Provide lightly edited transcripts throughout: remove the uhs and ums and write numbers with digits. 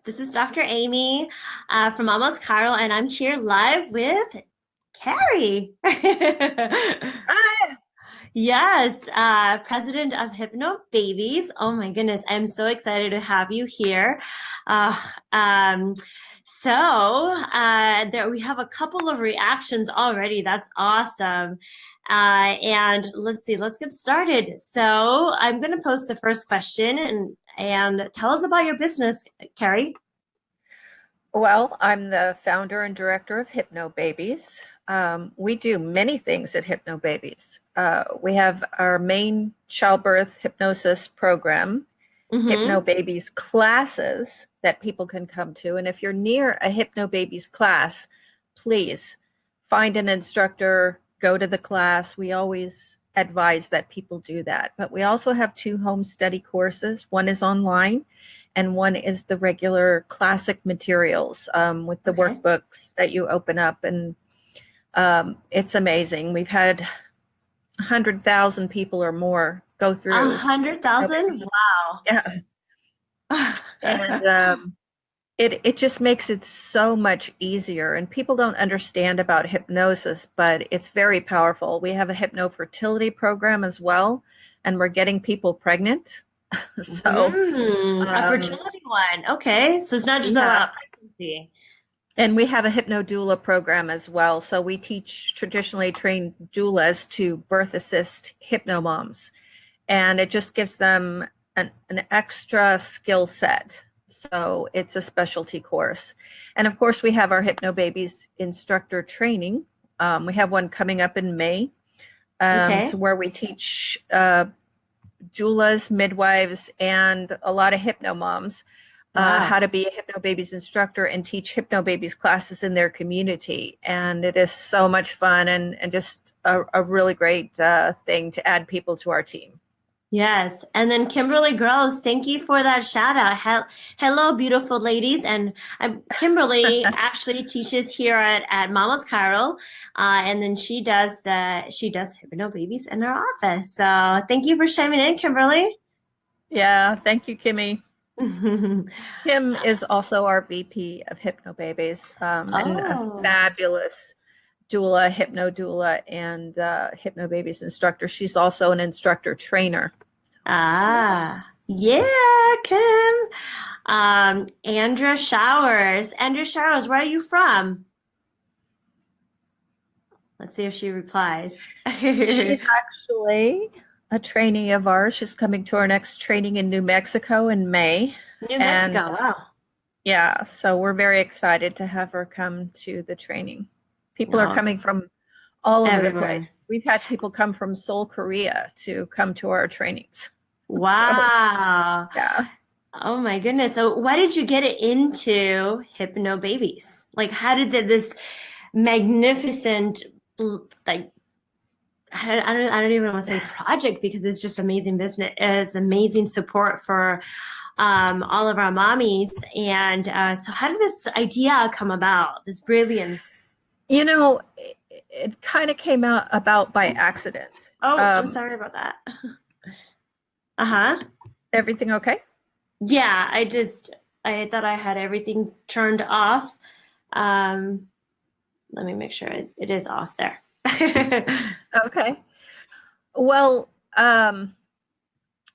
This is Dr. Aimee from Almost Cairo, and I'm here live with Kerry. Hi. Yes, president of Hypnobabies. Oh my goodness, I'm so excited to have you here. Uh, um, there we have a couple of reactions already. That's awesome. And let's see, let's get started. So I'm going to post the first question and tell us about your business, Kerry. Well, I'm the founder and director of Hypnobabies. We do many things at Hypnobabies. We have our main childbirth hypnosis program, Mm-hmm. Hypnobabies classes that people can come to. And if you're near a Hypnobabies class, please find an instructor, go to the class. We always advise that people do that. But we also have two home study courses. One is online and one is the regular classic materials with the Okay. workbooks that you open up. And it's amazing. We've had 100,000 people or more go A through hundred thousand? Hypnobabies. Yeah. And Wow. it just makes it so much easier. And people don't understand about hypnosis, but it's very powerful. We have a hypnofertility program as well, and we're getting people pregnant. So, A um, fertility one. Okay. So it's not just yeah. about pregnancy. And we have a hypnodoula program as well. So we teach traditionally trained doulas to birth assist hypnomoms, and it just gives them an extra skill set. So it's a specialty course. And of course, we have our Hypnobabies instructor training. We have one coming up in May, Okay. so where we teach doulas, midwives, and a lot of hypnomoms how Wow. to be a Hypnobabies instructor and teach Hypnobabies classes in their community. And it is so much fun and just a really great thing to add people to our team. Yes. And then Kimberly Gross, thank you for that shout out. Hello, beautiful ladies. And Kimberly actually teaches here at Mama's Cairo. And then she does Hypno Babies in her office. So thank you for chiming in, Kimberly. Yeah, thank you, Kimmy. Kim is also our VP of Hypnobabies and a Oh. fabulous doula, hypno doula, and Hypnobabies instructor. She's also an instructor trainer. Yeah, Kim. Andrea Showers, where are you from? Let's see if she replies. She's actually a trainee of ours. She's coming to our next training in New Mexico in May. New And Mexico. Wow. yeah, so we're very excited to have her come to the training. People are No, coming from all over the place. everywhere. We've had people come from Seoul, Korea to come to our trainings. So, Wow. yeah. Oh my goodness. So why did you get into Hypno Babies? Like how did this magnificent like I don't even want to say project because it's just amazing business. It's amazing support for all of our mommies. And so how did this idea come about? This brilliance? You know, it kind of came out about by accident. Oh, I'm Um, sorry about that. Uh-huh. Everything okay? Yeah, I thought I had everything turned off. Um, Let me make sure it is off there. Okay. Well,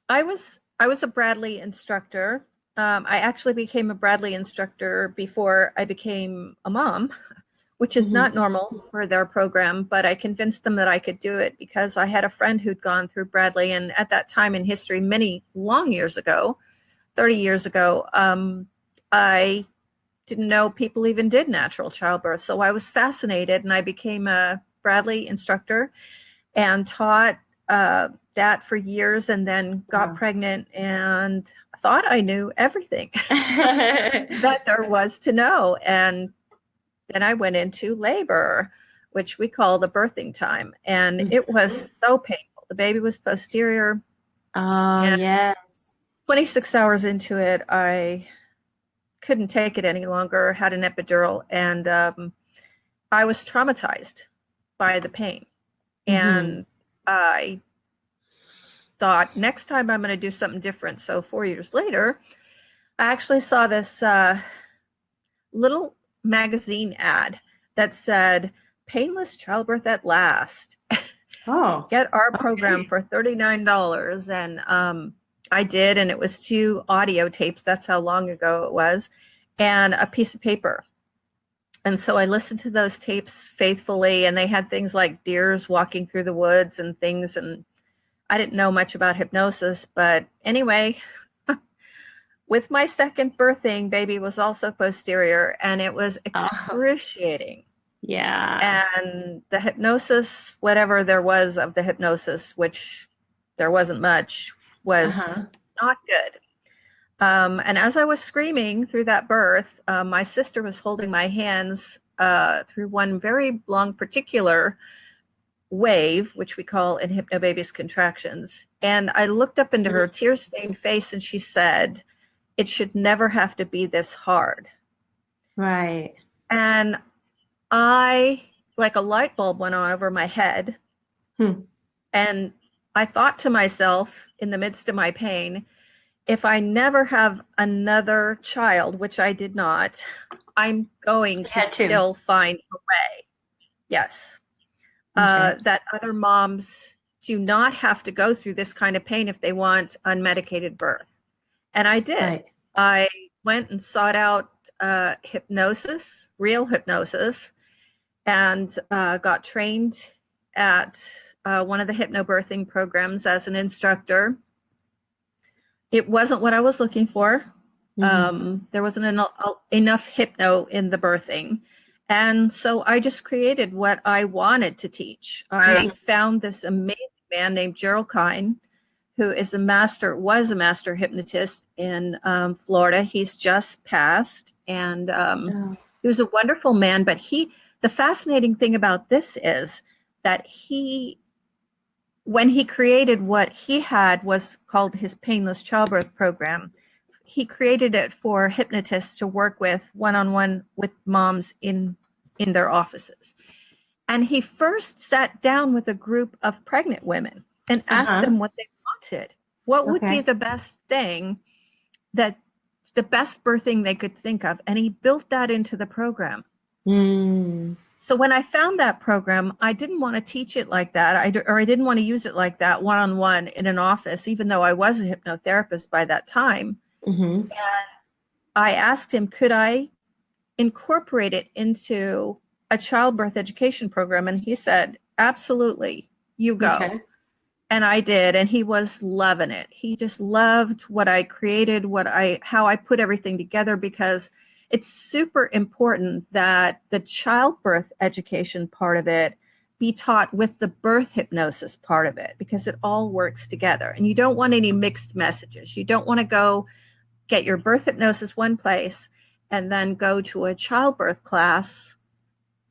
I was a Bradley instructor. I actually became a Bradley instructor before I became a mom, which is not Mhm. normal for their program, but I convinced them that I could do it because I had a friend who'd gone through Bradley, and at that time in history, many long years ago, 30 years ago, I didn't know people even did natural childbirth. So I was fascinated, and I became a Bradley instructor and taught that for years, and then got Wow. pregnant and thought I knew everything that there was to know. And then I went into labor, which we call the birthing time. And it was so painful. The baby was posterior, Oh, and yes. 26 hours into it, I couldn't take it any longer, had an epidural, and I was traumatized by the pain. Hmm. And I thought, next time I'm going to do something different. So 4 years later, I actually saw this little magazine ad that said, "Painless childbirth at last. Oh, Get our program okay. for $39." And I did, and it was 2 audio tapes. That's how long ago it was, and a piece of paper. And so I listened to those tapes faithfully, and they had things like deers walking through the woods and things. And I didn't know much about hypnosis, but anyway, with my second birthing, baby was also posterior, and it was Oh, excruciating. yeah. And the hypnosis, whatever there was of the hypnosis, which there wasn't much, Uh-huh. was not good. And as I was screaming through that birth, my sister was holding my hands through one very long particular wave, which we call in Hypnobabies contractions. And I looked up into her tear-stained face, and she said, "It should never have to be this hard." Right. And I, like a light bulb went on over my head. Hmm. And I thought to myself in the midst of my pain, if I never have another child, which I did not, I'm going I to had two. still find a way. Yes. Okay. That other moms do not have to go through this kind of pain if they want unmedicated birth. And I did. Right. I went and sought out hypnosis, real hypnosis, and got trained at one of the hypnobirthing programs as an instructor. It wasn't what I was looking for. Mm-hmm. There wasn't enough hypno in the birthing. And so I just created what I wanted to teach. I found this amazing man named Gerald Kine, who was a master hypnotist in Florida. He's just passed, and Oh, he was a wonderful man. But the fascinating thing about this is that when he created what he had was called his painless childbirth program, he created it for hypnotists to work with one-on-one with moms in their offices. And he first sat down with a group of pregnant women and asked uh-huh. them what they wanted. What would be Okay. the best thing, that the best birthing they could think of? And he built that into the program. Mm. So when I found that program, I didn't want to teach it like that, or I didn't want to use it like that one-on-one in an office, even though I was a hypnotherapist by that time. Mm-hmm. And I asked him, could I incorporate it into a childbirth education program? And he said, absolutely, you go. Okay. And I did, and he was loving it. He just loved what I created, how I put everything together, because it's super important that the childbirth education part of it be taught with the birth hypnosis part of it, because it all works together. And you don't want any mixed messages. You don't want to go get your birth hypnosis one place and then go to a childbirth class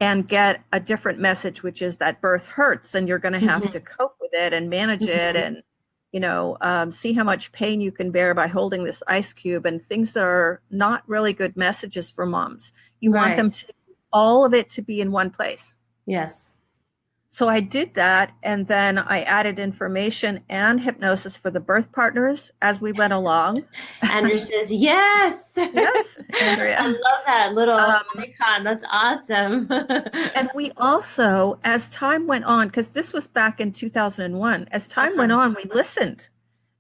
and get a different message, which is that birth hurts and you're going to have Mm-hmm. to cope with it and manage it, Mm-hmm. and see how much pain you can bear by holding this ice cube, and things that are not really good messages for moms. You want them Right. to, all of it to be in one place. Yes. So I did that, and then I added information and hypnosis for the birth partners as we went along. Andrew says yes. Yes, I Andrea. love that little Um, icon. That's awesome. And we also, as time went on, because this was back in 2001, as time went Uh-huh. on, we listened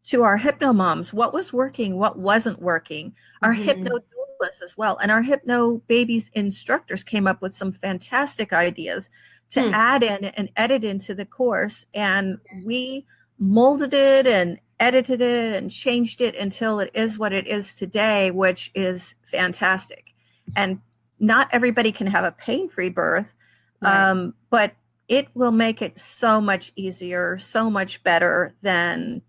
to our hypno moms, what was working, what wasn't working, our hypno Mm-hmm. doulas as well. And our hypno babies instructors came up with some fantastic ideas to Hmm. add in and edit into the course. And we molded it and edited it and changed it until it is what it is today, which is fantastic. And not everybody can have a pain-free birth, Right. but it will make it so much easier, so much better than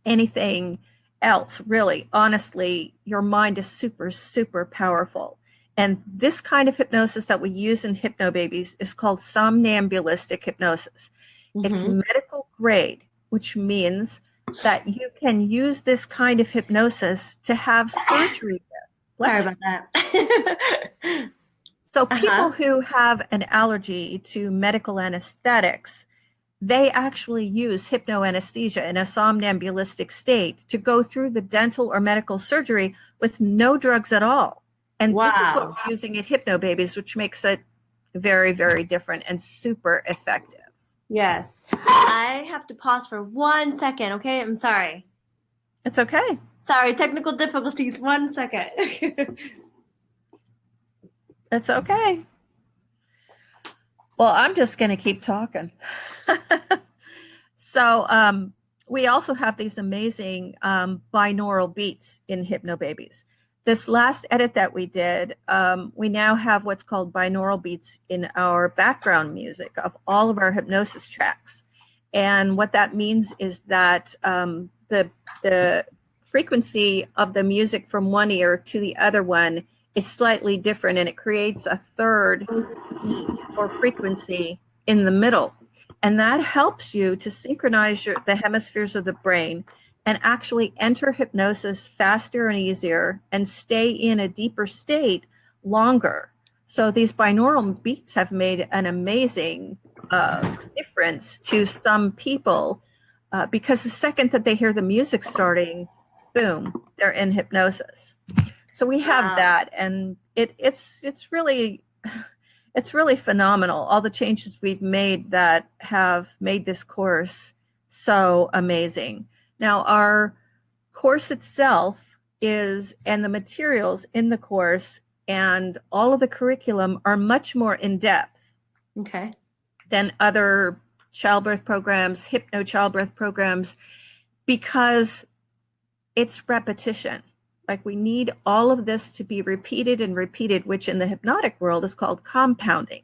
anything else, really. Honestly, your mind is super, super powerful. And this kind of hypnosis that we use in Hypnobabies is called somnambulistic hypnosis. It's Mm-hmm. medical grade, which means that you can use this kind of hypnosis to have surgery with. Sorry Bless you. about that. So people Uh-huh. who have an allergy to medical anesthetics, they actually use hypnoanesthesia in a somnambulistic state to go through the dental or medical surgery with no drugs at all. And this is what Wow. we're using at Hypnobabies, which makes it very, very different and super effective. Yes. I have to pause for 1 second, okay? I'm sorry. It's okay. Sorry, technical difficulties. 1 second. It's okay. Well, I'm just going to keep talking. So we also have these amazing binaural beats in Hypnobabies. This last edit that we did, we now have what's called binaural beats in our background music of all of our hypnosis tracks. And what that means is that the frequency of the music from one ear to the other one is slightly different, and it creates a third beat or frequency in the middle. And that helps you to synchronize the hemispheres of the brain and actually enter hypnosis faster and easier and stay in a deeper state longer. So these binaural beats have made an amazing difference to some people because the second that they hear the music starting, boom, they're in hypnosis. So we have that, and it's really phenomenal, all the changes we've made that have made this course so amazing. Now, our course itself and the materials in the course and all of the curriculum are much more in-depth than other childbirth programs, hypno-childbirth programs, because it's repetition. Like, we need all of this to be repeated and repeated, which in the hypnotic world is called compounding.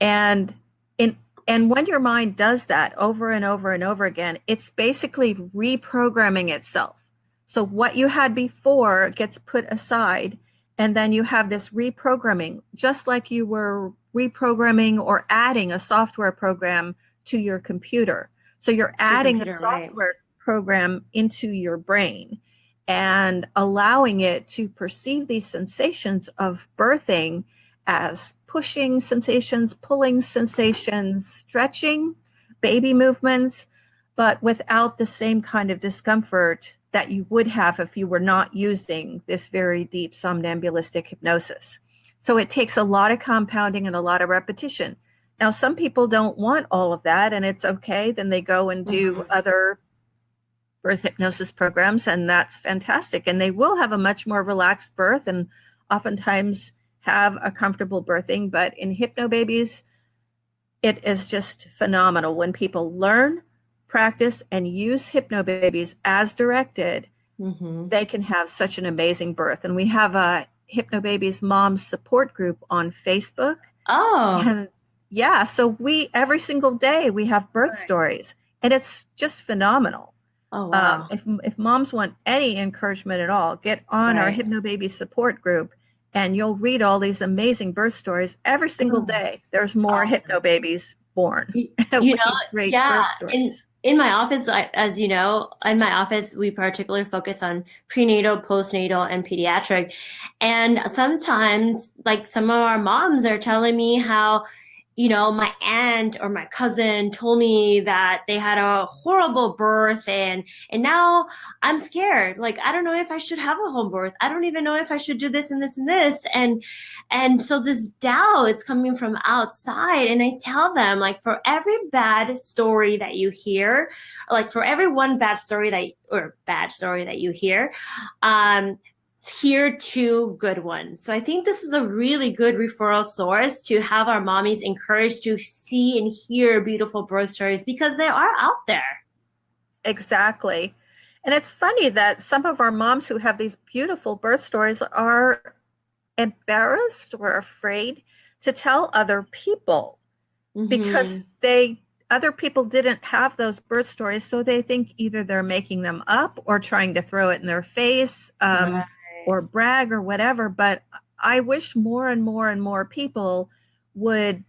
And when your mind does that over and over and over again, it's basically reprogramming itself. So what you had before gets put aside, and then you have this reprogramming, just like you were reprogramming or adding a software program to your computer. So you're adding a software program into your brain and allowing it to perceive these sensations of birthing as pushing sensations, pulling sensations, stretching, baby movements, but without the same kind of discomfort that you would have if you were not using this very deep somnambulistic hypnosis. So it takes a lot of compounding and a lot of repetition. Now, some people don't want all of that, and it's okay. Then they go and do other birth hypnosis programs, and that's fantastic. And they will have a much more relaxed birth and oftentimes have a comfortable birthing. But in Hypnobabies, it is just phenomenal. When people learn, practice, and use Hypnobabies as directed, they can have such an amazing birth. And we have a Hypnobabies Moms Support Group on Facebook. Oh. And yeah, so every single day we have birth stories, and it's just phenomenal. Oh, wow. If moms want any encouragement at all, get on our Hypnobabies support group, and you'll read all these amazing birth stories every single day. There's more Hypnobabies born with these great birth stories. In my office, as you know, in my office, we particularly focus on prenatal, postnatal, and pediatric. And sometimes, like, some of our moms are telling me how, my aunt or my cousin told me that they had a horrible birth, and now I'm scared. Like, I don't know if I should have a home birth. I don't even know if I should do this and this and this. And so this doubt is coming from outside. And I tell them, like, for every bad story that you hear, like for every one bad story that you hear, hear two good ones. So I think this is a really good referral source to have our mommies encouraged to see and hear beautiful birth stories, because they are out there. Exactly. And it's funny that some of our moms who have these beautiful birth stories are embarrassed or afraid to tell other people because other people didn't have those birth stories. So they think either they're making them up or trying to throw it in their face. Or brag or whatever. But I wish more and more and more people would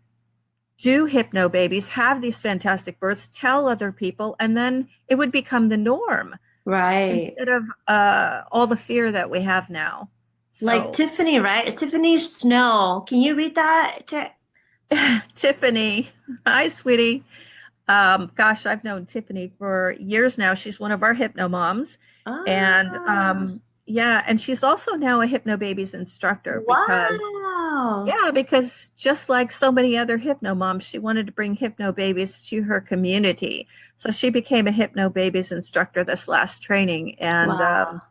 do Hypnobabies, have these fantastic births, tell other people, and then it would become the norm. Right. Instead of all the fear that we have now. So, like Tiffany, right? It's Tiffany Snow. Can you read that? Tiffany, hi, sweetie. Gosh, I've known Tiffany for years now. She's one of our hypno moms. And Ah, yeah, and she's also now a Hypnobabies instructor because wow. yeah, because just like so many other hypno moms, she wanted to bring Hypnobabies to her community. So she became a Hypnobabies instructor this last training, and Wow.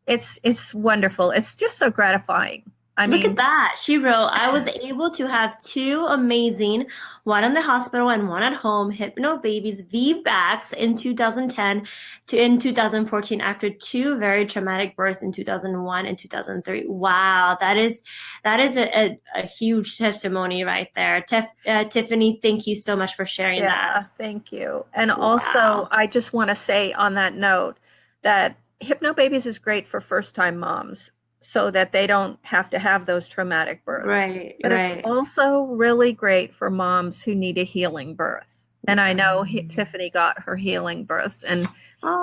it's wonderful. It's just so gratifying. I Look at mean, that. She wrote, I was able to have two amazing, one in the hospital and one at home, hypno babies VBACs in 2010 to in 2014 after two very traumatic births in 2001 and 2003. Wow, that is a huge testimony right there. Tiffany, thank you so much for sharing that. yeah, thank you. And also, Wow. I just want to say on that note that Hypnobabies is great for first-time moms so that they don't have to have those traumatic births. Right, But it's right. also really great for moms who need a healing birth. And I know Tiffany got her healing births. And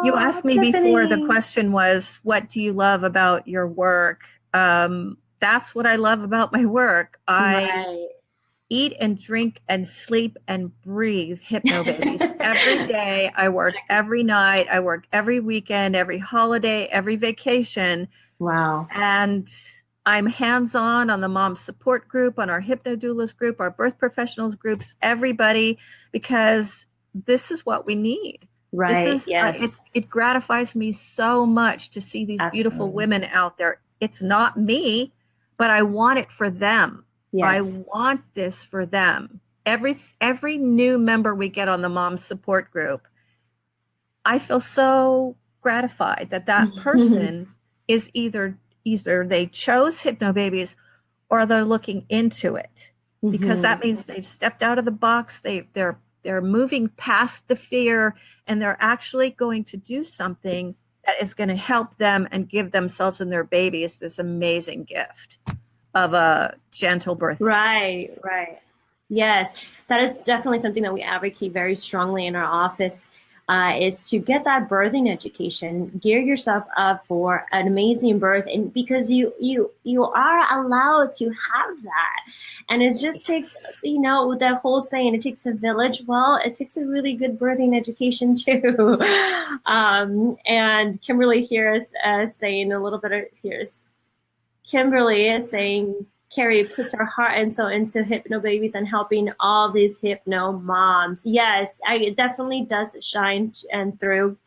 you Oh, asked me before, the Tiffany. question was, what do you love about your work? That's what I love about my work. I Right. eat and drink and sleep and breathe Hypnobabies. Every day I work, every night I work, every weekend, every holiday, every vacation. Wow. And I'm hands-on on the mom support group, on our hypnodoulas group, our birth professionals groups, everybody, because this is what we need. This Right. is Yes. it gratifies me so much to see these beautiful Absolutely. women out there. It's not me, but I want it for them. I Yes. want this for them. Every new member we get on the mom support group, I feel so gratified that that person is either they chose Hypnobabies or they're looking into it, because Mhm. that means they've stepped out of the box. They're moving past the fear, and they're actually going to do something that is going to help them and give themselves and their babies this amazing gift of a gentle birthing. Right, right. Yes, that is definitely something that we advocate very strongly in our office, is to get that birthing education, gear yourself up for an amazing birth, and because you are allowed to have that, and it just takes, Yes. that whole saying, it takes a village. Well, it takes a really good birthing education too. And Kimberly here is saying a little bit of here's Kimberly is saying Kerry puts her heart and soul into hypno babies and helping all these hypno moms. Yes, it definitely does shine and through,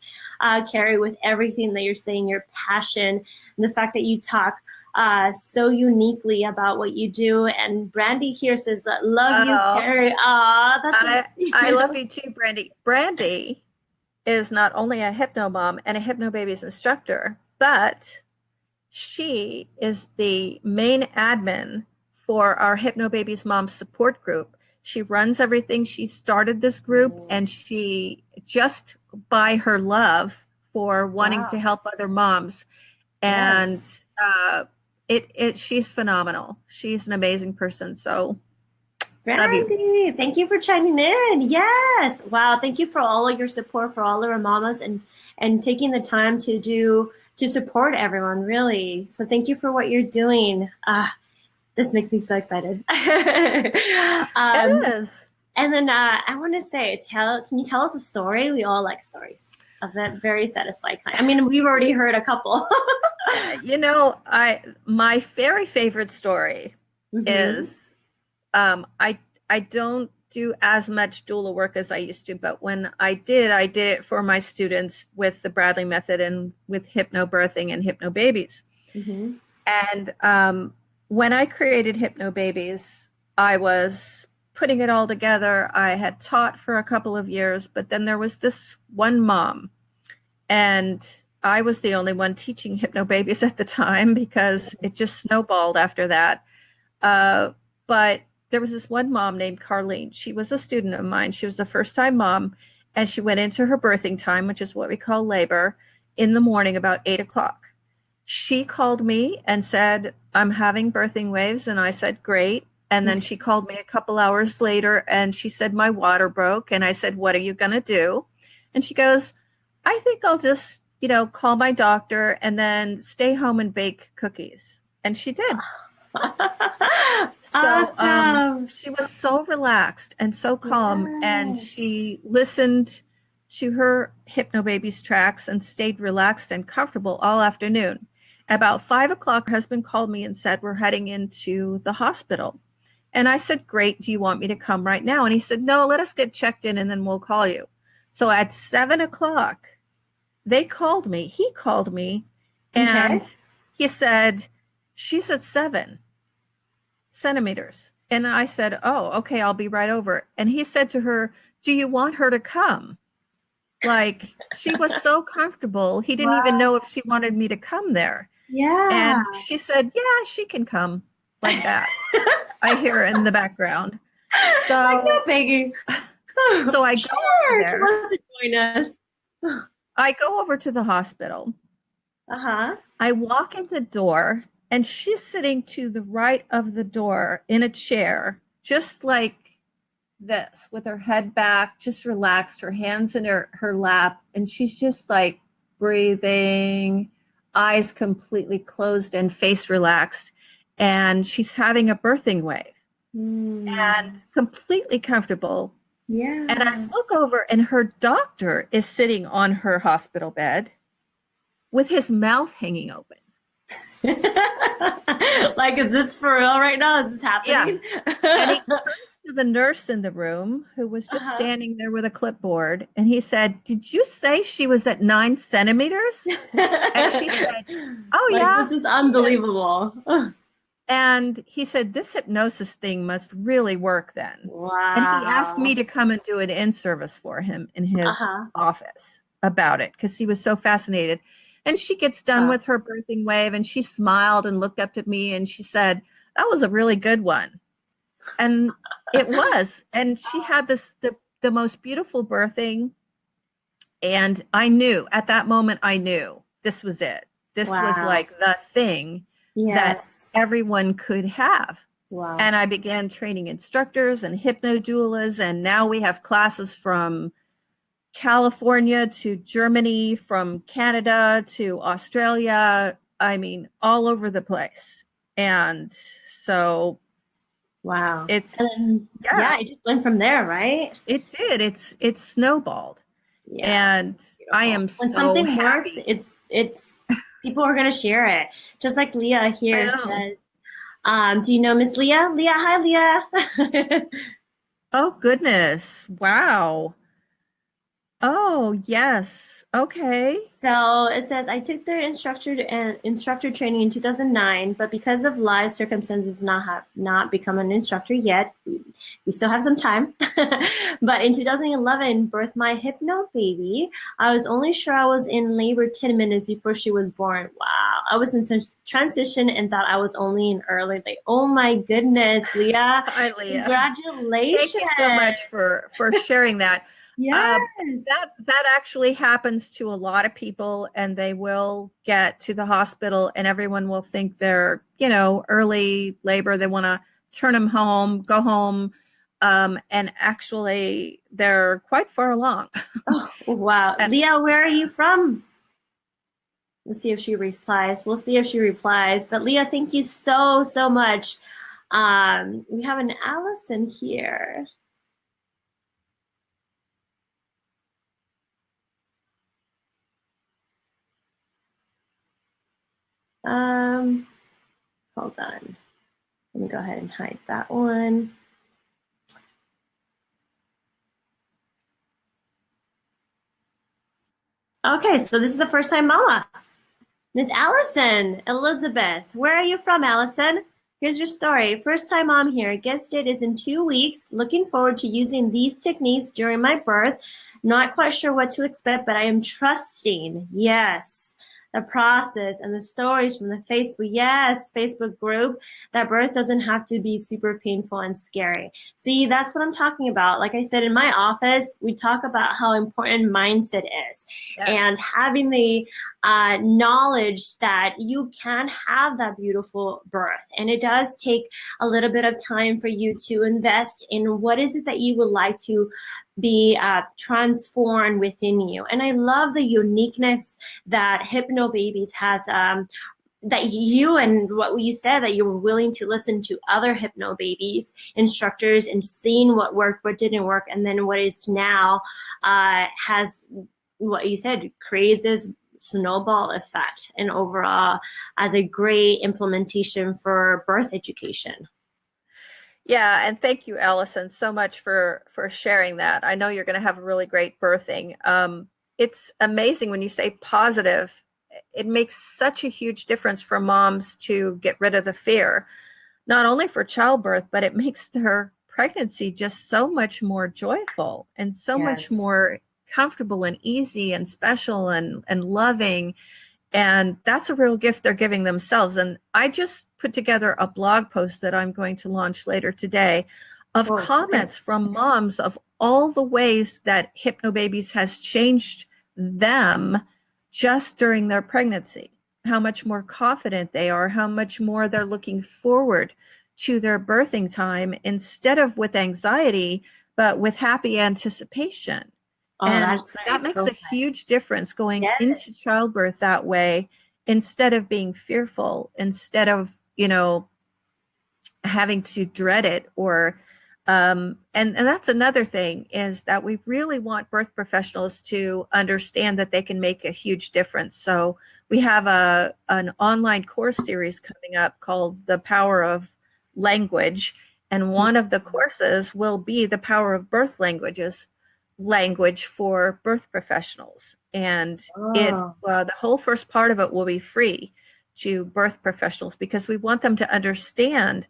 Kerry, with everything that you're saying, your passion, and the fact that you talk so uniquely about what you do. And Brandy here says, "Love you, Oh, Kerry." Ah, that's I love you too, Brandy. Brandy is not only a hypno mom and a Hypnobabies instructor, but she is the main admin for our Hypnobabies Mom support group. She runs everything. She started this group, and she just by her love for wanting to wow. help other moms, and Yes. she's phenomenal. She's an amazing person. So love you. Brandy, thank you for chiming in. Yes. Wow. Thank you for all of your support for all of our mamas and taking the time to support everyone, really. So thank you for what you're doing. This makes me so excited. It is. And then I want to say, can you tell us a story? We all like stories of that very satisfying kind. I mean, we've already heard a couple. I my very favorite story Hmm. is I don't do as much doula work as I used to, but when I did it for my students with the Bradley method and with hypnobirthing and hypnobabies. Hmm. And when I created Hypnobabies, I was putting it all together. I had taught for a couple of years, but then there was this one mom, and I was the only one teaching Hypnobabies at the time because it just snowballed after that. But there was this one mom named Carlene. She was a student of mine. She was a first time mom, and she went into her birthing time, which is what we call labor, in the morning about 8 o'clock. She called me and said, I'm having birthing waves. And I said, great. And then she called me a couple hours later and she said, my water broke. And I said, what are you going to do? And she goes, I think I'll just, call my doctor and then stay home and bake cookies. And she did. So Awesome. She was so relaxed and so calm, and Yes. she listened to her Hypnobabies tracks and stayed relaxed and comfortable all afternoon. About 5 o'clock, her husband called me and said, "We're heading into the hospital." And I said, "Great. Do you want me to come right now?" And he said, "No, let us get checked in and then we'll call you." So at 7 o'clock, they called me. He called me Okay. and he said, "She's at 7 centimeters." And I said, "Oh, okay, I'll be right over." And he said to her, "Do you want her to come?" Like, she was so comfortable. He didn't even Wow. know if she wanted me to come there. Yeah. And she said, "Yeah, she can come," like that. I hear her in the background. Like, no, So, Peggy. so I go over Sure, she there. wants to join us. I go over to the hospital. Uh-huh. I walk in the door, and she's sitting to the right of the door in a chair, just like this, with her head back, just relaxed, her hands in her lap, and she's just like breathing, eyes completely closed and face relaxed. And she's having a birthing wave and Hmm. completely comfortable. And I Yeah. look over, and her doctor is sitting on her hospital bed with his mouth hanging open. Like, is this for real right now? Is this Yeah. happening? And he turns to the nurse in the room who was just Uh-huh. standing there with a clipboard. And he said, "Did you say she was at 9 centimeters?" And she said, "Oh, Like, yeah, this is she is." unbelievable. And he said, "This hypnosis thing must really work then." And he asked me Wow. to come and do an in-service for him in his Uh-huh. office about it because he was so fascinated. And she gets done Huh. with her birthing wave, and she smiled and looked up at me and she said, "That was a really good one." And it was. And she had the most beautiful birthing. And I knew at that moment, I knew this was it. This was Wow. like the thing that Yes. everyone could have. Wow. And I began training instructors and hypno doulas. And now we have classes from California to Germany, from Canada to Australia. I mean, all over the place. And so Wow. And it's, then, yeah, yeah, it just went from there, right? it did. It's snowballed. Yeah. And I Beautiful. am When so something works, happy. it's people are gonna share it. Just like Leah I here know. says, do you know Miss Leah? Leah, hi Leah. Oh, goodness. Wow. Oh, yes. Okay. So it says I took their instructor training in 2009, but because of life circumstances, not become an instructor yet. We still have some time. But in 2011, birthed my hypno baby. I was only sure I was in labor 10 minutes before she was born. Wow, I was in transition and thought I was only in early. Like, oh my goodness, Leah, Hi, Leah. Thank congratulations! you so much for sharing that. Um, Yes. that actually happens to a lot of people, and they will get to the hospital, and everyone will think they're, early labor. They want to turn them home, go home, and actually they're quite far along. Oh, wow. And Leah, where are you from? Let's see if she replies. We'll see if she replies. But Leah, thank you so, so much. We have an Allison here. Um, Hold on. Let me go ahead and hide that one. Okay, so this is a first time mama. Miss Allison, Elizabeth. Where are you from, Allison? Here's your story. First time mom here. Guest date is in 2 weeks. Looking forward to using these techniques during my birth. Not quite sure what to expect, but I am trusting. Yes. The process and the stories from the Facebook group, that birth doesn't have to be super painful and scary. See, that's what I'm talking about. Like I said, in my office, we talk about how important mindset is and yes, having the knowledge that you can have that beautiful birth. And it does take a little bit of time for you to invest in what is it that you would like to be transformed within you. And I love the uniqueness that Hypnobabies has that you, and what you said, that you were willing to listen to other Hypnobabies instructors and seeing what worked, what didn't work, and then what is now has, what you said, created this snowball effect, and overall as a great implementation for birth education. Yeah, and thank you, Allison, so much for sharing that. I know you're going to have a really great birthing. It's amazing when you say positive. It makes such a huge difference for moms to get rid of the fear, not only for childbirth, but it makes their pregnancy just so much more joyful and so much more comfortable and easy and special and loving. And that's a real gift they're giving themselves. And I just put together a blog post that I'm going to launch later today of comments from moms of all the ways that Hypnobabies has changed them just during their pregnancy, how much more confident they are, how much more they're looking forward to their birthing time instead of with anxiety, but with happy anticipation. And that makes a huge difference going into childbirth that way, instead of being fearful, instead of, having to dread it, or and that's another thing, is that we really want birth professionals to understand that they can make a huge difference. So we have an online course series coming up called The Power of Language. And one of the courses will be the power of birth language for birth professionals. And the whole first part of it will be free to birth professionals, because we want them to understand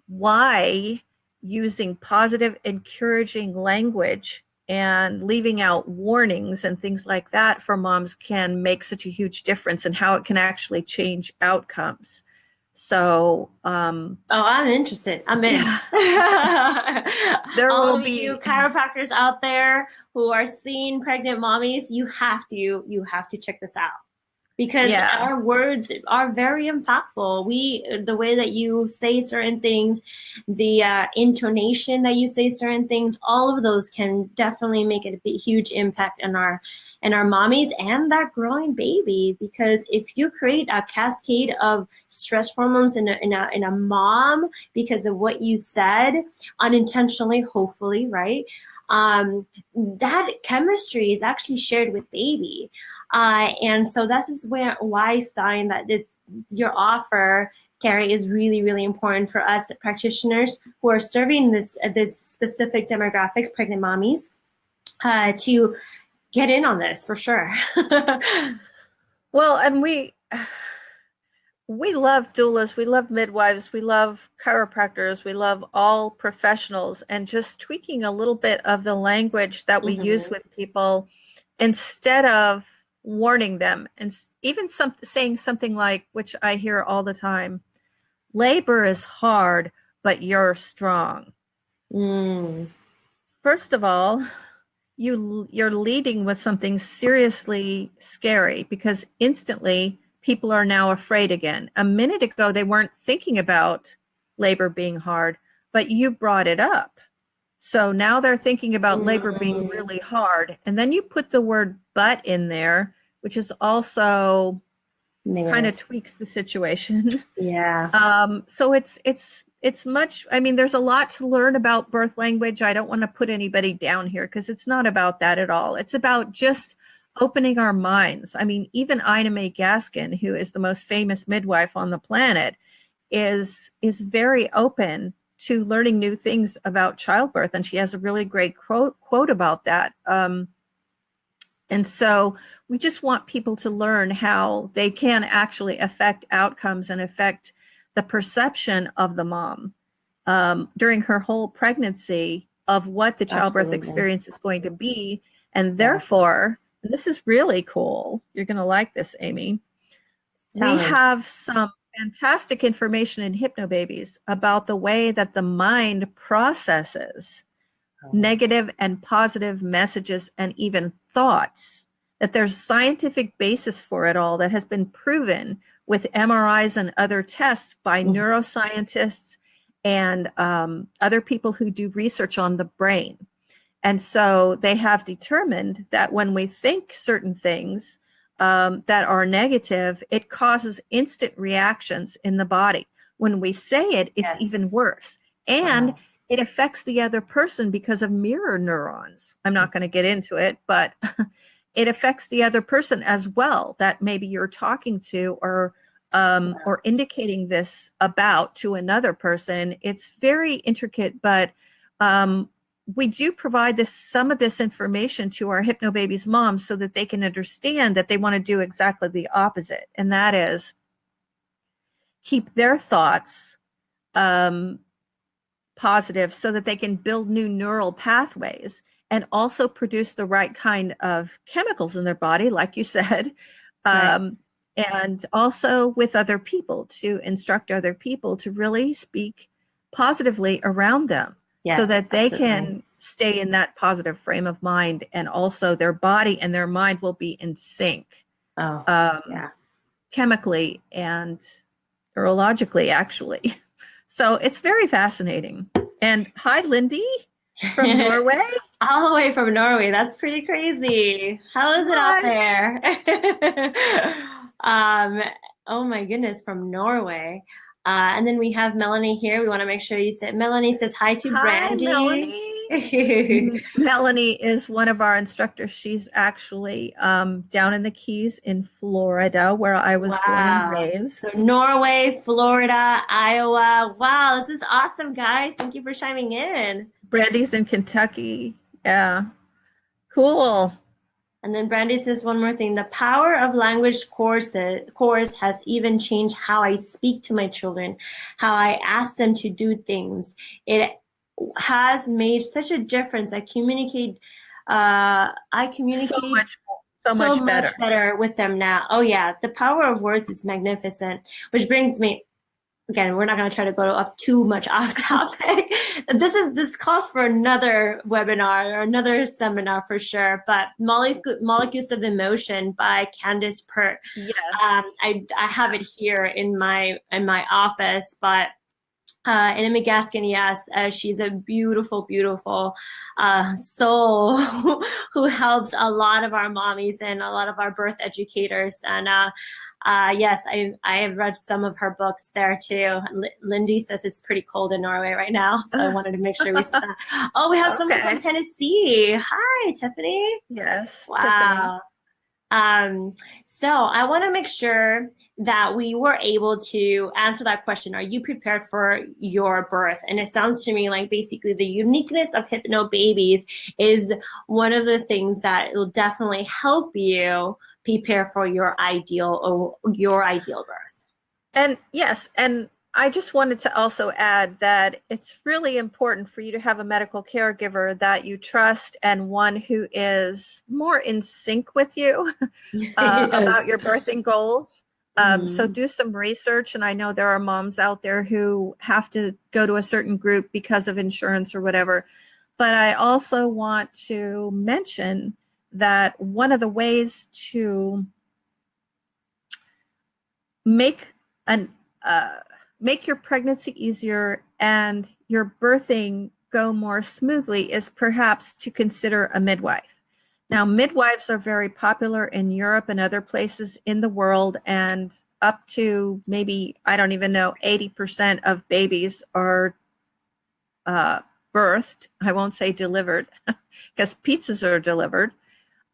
why using positive, encouraging language and leaving out warnings and things like that for moms can make such a huge difference, and how it can actually change outcomes. So, I'm interested. I'm in. There All will of be you chiropractors out there who are seeing pregnant mommies, you have to check this out, because our words are very impactful. The way that you say certain things, the intonation that you say certain things, all of those can definitely make a huge impact in our mommies and that growing baby. Because if you create a cascade of stress hormones in a mom because of what you said unintentionally, hopefully, right? That chemistry is actually shared with baby. And so this is why I find that your offer, Kerry, is really, really important for us practitioners who are serving this specific demographics, pregnant mommies, to get in on this for sure. Well, and we love doulas, we love midwives, we love chiropractors, we love all professionals, and just tweaking a little bit of the language that we use with people, instead of warning them, and even saying something like, which I hear all the time, labor is hard, but you're strong. First of all, you're leading with something seriously scary, because instantly people are now afraid again. A minute ago, they weren't thinking about labor being hard, but you brought it up. So now they're thinking about labor being really hard. And then you put the word but in there, which is also kind of tweaks the situation. So it's much, there's a lot to learn about birth language. I don't want to put anybody down here, because it's not about that at all. It's about just opening our minds. Even Aimee Gaskin, who is the most famous midwife on the planet, is very open to learning new things about childbirth. And she has a really great quote about that. And so we just want people to learn how they can actually affect outcomes and affect the perception of the mom during her whole pregnancy of what the childbirth experience is going to be. And therefore, and this is really cool, you're going to like this, Aimee, we have some fantastic information in Hypnobabies about the way that the mind processes negative and positive messages and even thoughts, that there's scientific basis for it all that has been proven with MRIs and other tests by neuroscientists and other people who do research on the brain. And so they have determined that when we think certain things, that are negative, it causes instant reactions in the body. When we say it, it's Yes. even worse. And Wow. it affects the other person because of mirror neurons. I'm not going to get into it, but it affects the other person as well that maybe you're talking to or indicating this about to another person. It's very intricate, but we do provide some of this information to our Hypnobabies moms so that they can understand that they want to do exactly the opposite, and that is keep their thoughts positive so that they can build new neural pathways and also produce the right kind of chemicals in their body, like you said, Right. and also with other people, to instruct other people to really speak positively around them so Yes, that they absolutely. can stay in that positive frame of mind, and also their body and their mind will be in sync Oh, yeah. chemically and neurologically, actually. So it's very fascinating. And hi, Lindy from Norway. All the way from Norway. That's pretty crazy. How is it out there? Oh my goodness, from Norway. And then we have Melanie here. We want to make sure you said Melanie says hi to Hi, Brandy. Melanie. Melanie is one of our instructors. She's actually down in the Keys in Florida, where I was born and raised. So Norway, Florida, Iowa. Wow, this is awesome, guys. Thank you for chiming in. Brandy's in Kentucky. Yeah. Cool. And then Brandy says one more thing. The power of language course has even changed how I speak to my children, how I ask them to do things. It has made such a difference. I communicate so much better with them now. Oh yeah, the power of words is magnificent. Which brings me, again, we're not going to try to go up too much off topic. This calls for another webinar or another seminar for sure. But Molecules of Emotion by Candace Pert. Yes. I have it here in my office, but Aimee Gaskin, yes, she's a beautiful, beautiful soul who helps a lot of our mommies and a lot of our birth educators. And yes, I have read some of her books there too. Lindy says it's pretty cold in Norway right now, so I wanted to make sure we said that. Oh, we have someone from Tennessee. Hi, Tiffany. Yes, wow. Tiffany. So I want to make sure that we were able to answer that question. Are you prepared for your birth? And it sounds to me like basically the uniqueness of Hypnobabies is one of the things that will definitely help you prepare for your ideal birth. And yes, and I just wanted to also add that it's really important for you to have a medical caregiver that you trust and one who is more in sync with you about your birthing goals. So do some research. And I know there are moms out there who have to go to a certain group because of insurance or whatever. But I also want to mention that one of the ways to make your pregnancy easier and your birthing go more smoothly is perhaps to consider a midwife. Now, midwives are very popular in Europe and other places in the world, and up to maybe, I don't even know, 80% of babies are birthed. I won't say delivered because pizzas are delivered,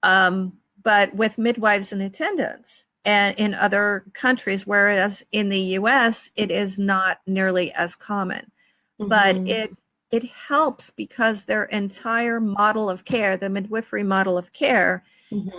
but with midwives in attendance. And in other countries, whereas in the US, it is not nearly as common. But it helps because their entire model of care, the midwifery model of care,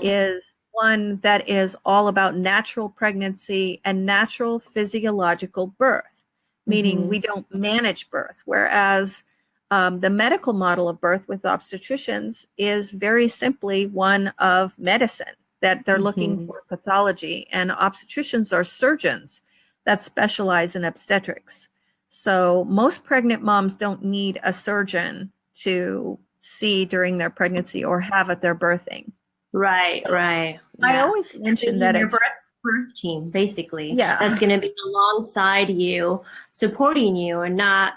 is one that is all about natural pregnancy and natural physiological birth, meaning we don't manage birth. Whereas the medical model of birth with obstetricians is very simply one of medicine, that they're looking for pathology, and obstetricians are surgeons that specialize in obstetrics. So most pregnant moms don't need a surgeon to see during their pregnancy or have at their birthing. Right, so right. I always mention that your birth team, basically, that's going to be alongside you, supporting you, and not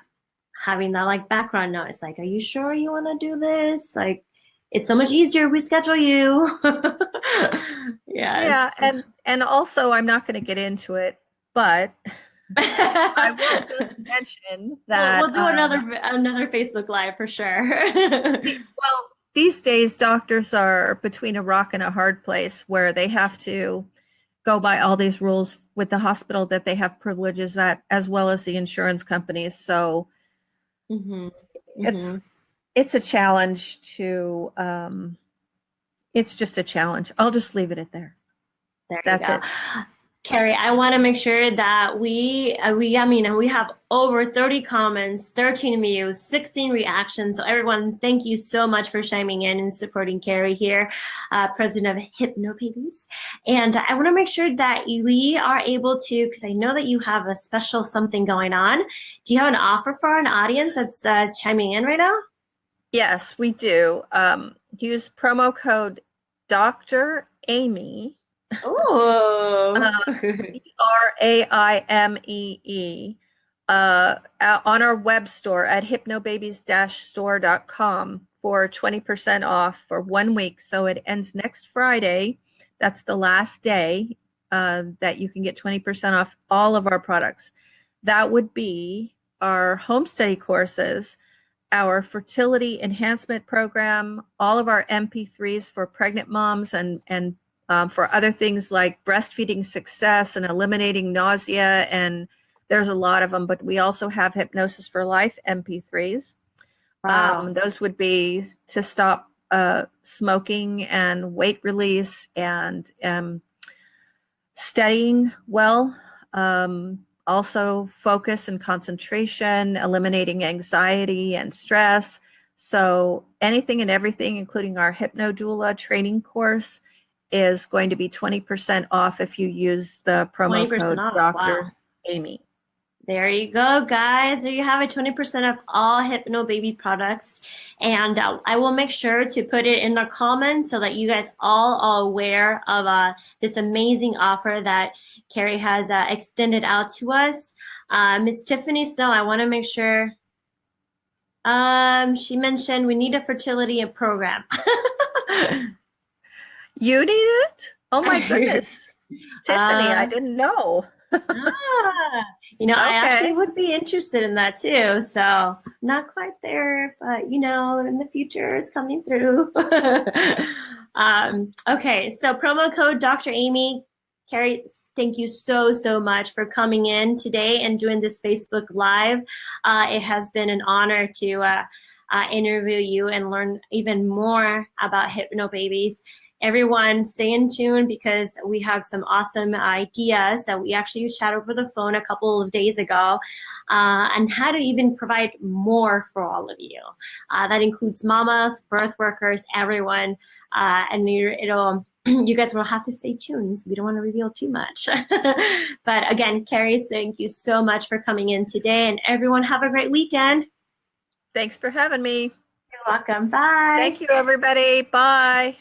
having that like background noise. Like, are you sure you want to do this? Like, it's so much easier. We schedule you. Yeah, Yes. and also I'm not going to get into it, but I will just mention We'll that do another Facebook Live for sure. well, these days doctors are between a rock and a hard place where they have to go by all these rules with the hospital that they have privileges at, as well as the insurance companies. So Hmm. it's Hmm. it's a challenge to it's just a challenge. I'll just leave it at there. There you That's go. it. Kerry, I want to make sure that I mean, we have over 30 comments, 13 views, 16 reactions. So everyone, thank you so much for chiming in and supporting Kerry here, president of Hypnobabies. And I want to make sure that we are able to, because I know that you have a special something going on. Do you have an offer for an audience that's chiming in right now? Yes, we do. Use promo code Dr. Aimee, Oh. Raimee, on our web store at hypnobabies-store.com for 20% off for 1 week. So it ends next Friday. That's the last day that you can get 20% off all of our products. That would be our home study courses, our fertility enhancement program, all of our MP3s for pregnant moms and for other things like breastfeeding success and eliminating nausea. And there's a lot of them, but we also have Hypnosis for Life MP3s. Wow. Those would be to stop smoking and weight release and studying well. Also focus and concentration, eliminating anxiety and stress. So anything and everything, including our hypnodoula training course, is going to be 20% off if you use the promo 20% code off. Wow. Dr. Aimee. There you go, guys. There you have it, 20% off all Hypnobaby products. And I will make sure to put it in the comments so that you guys all are aware of this amazing offer that Kerry has extended out to us. Miss Tiffany Snow, I want to make sure. She mentioned we need a fertility program. You need it? Oh my goodness. Tiffany, I uh, didn't know. Ah, I actually Okay. would be interested in that too. So not quite there, but in the future it's coming through. Okay, so promo code Dr. Aimee. Kerry, thank you so, so much for coming in today and doing this Facebook Live. It has been an honor to interview you and learn even more about Hypnobabies. Everyone, stay in tune because we have some awesome ideas that we actually chat over the phone a couple of days ago on how to even provide more for all of you. That includes mamas, birth workers, everyone, and you guys will have to stay tuned. We don't want to reveal too much. But again, Kerry, thank you so much for coming in today, and everyone have a great weekend. Thanks for having me. You're welcome. Bye. Thank you, everybody. Bye.